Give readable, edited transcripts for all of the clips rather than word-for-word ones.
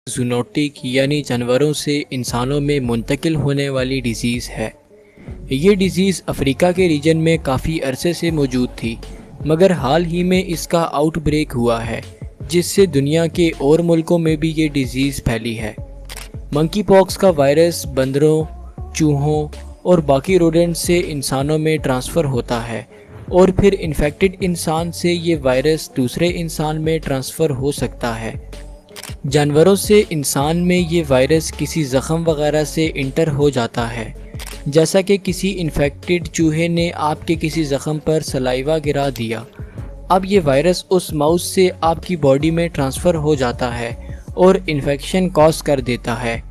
Zoonotic यानी जानवरों से इंसानों में मुंतकिल होने वाली डिज़ीज़ है। ये डिज़ीज़ अफ्रीका के रीजन में काफ़ी अरसे से मौजूद थी, मगर हाल ही में इसका आउटब्रेक हुआ है, जिससे दुनिया के और मुल्कों में भी ये डिज़ीज़ फैली है। मंकी पॉक्स का वायरस बंदरों, चूहों और बाकी रोडेंट्स से इंसानों में ट्रांसफ़र होता है और फिर इन्फेक्टेड इंसान से ये वायरस दूसरे इंसान में ट्रांसफ़र हो सकता है। जानवरों से इंसान में ये वायरस किसी ज़ख़म वगैरह से इंटर हो जाता है, जैसा कि किसी इन्फेक्टेड चूहे ने आपके किसी ज़ख़म पर सलाइवा गिरा दिया। अब ये वायरस उस माउस से आपकी बॉडी में ट्रांसफ़र हो जाता है और इन्फेक्शन कॉज कर देता है,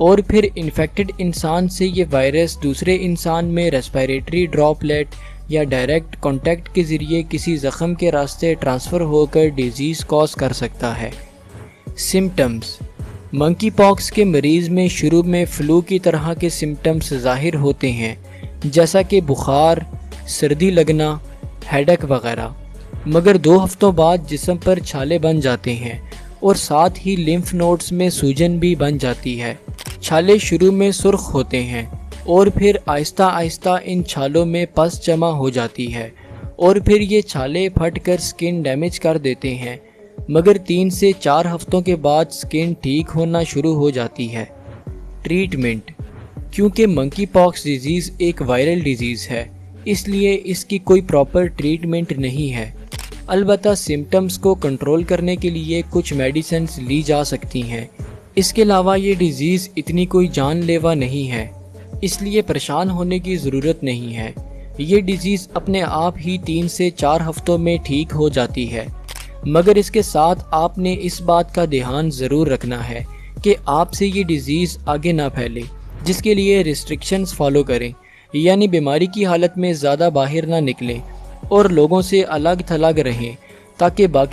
और फिर इन्फेक्टेड इंसान से ये वायरस दूसरे इंसान में रेस्पिरेटरी ड्रॉपलेट या डायरेक्ट कांटेक्ट के ज़रिए किसी ज़ख़म के रास्ते ट्रांसफ़र होकर डिज़ीज़ कॉज कर सकता है। सिम्टम्स: मंकी पॉक्स के मरीज़ में शुरू में फ्लू की तरह के सिम्टम्स ज़ाहिर होते हैं, जैसा कि बुखार, सर्दी लगना, हेडेक वगैरह, मगर 2 हफ्तों बाद जिस्म पर छाले बन जाते हैं और साथ ही लिम्फ नोड्स में सूजन भी बन जाती है। छाले शुरू में सुर्ख होते हैं और फिर आहिस्ता आहिस्ता इन छालों में पस जमा हो जाती है और फिर ये छाले फट कर स्किन डैमेज कर देते हैं, मगर 3 से 4 हफ्तों के बाद स्किन ठीक होना शुरू हो जाती है। ट्रीटमेंट: क्योंकि मंकी पॉक्स डिज़ीज़ एक वायरल डिज़ीज़ है, इसलिए इसकी कोई प्रॉपर ट्रीटमेंट नहीं है। अलबत्ता सिम्टम्स को कंट्रोल करने के लिए कुछ मेडिसिन्स ली जा सकती हैं। इसके अलावा ये डिज़ीज़ इतनी कोई जानलेवा नहीं है, इसलिए परेशान होने की ज़रूरत नहीं है। ये डिज़ीज़ अपने आप ही 3 से 4 हफ्तों में ठीक हो जाती है, मगर इसके साथ आपने इस बात का ध्यान ज़रूर रखना है कि आपसे ये डिज़ीज़ आगे ना फैले, जिसके लिए रिस्ट्रिक्शंस फॉलो करें, यानी बीमारी की हालत में ज़्यादा बाहर ना निकलें और लोगों से अलग थलग रहें, ताकि बाकी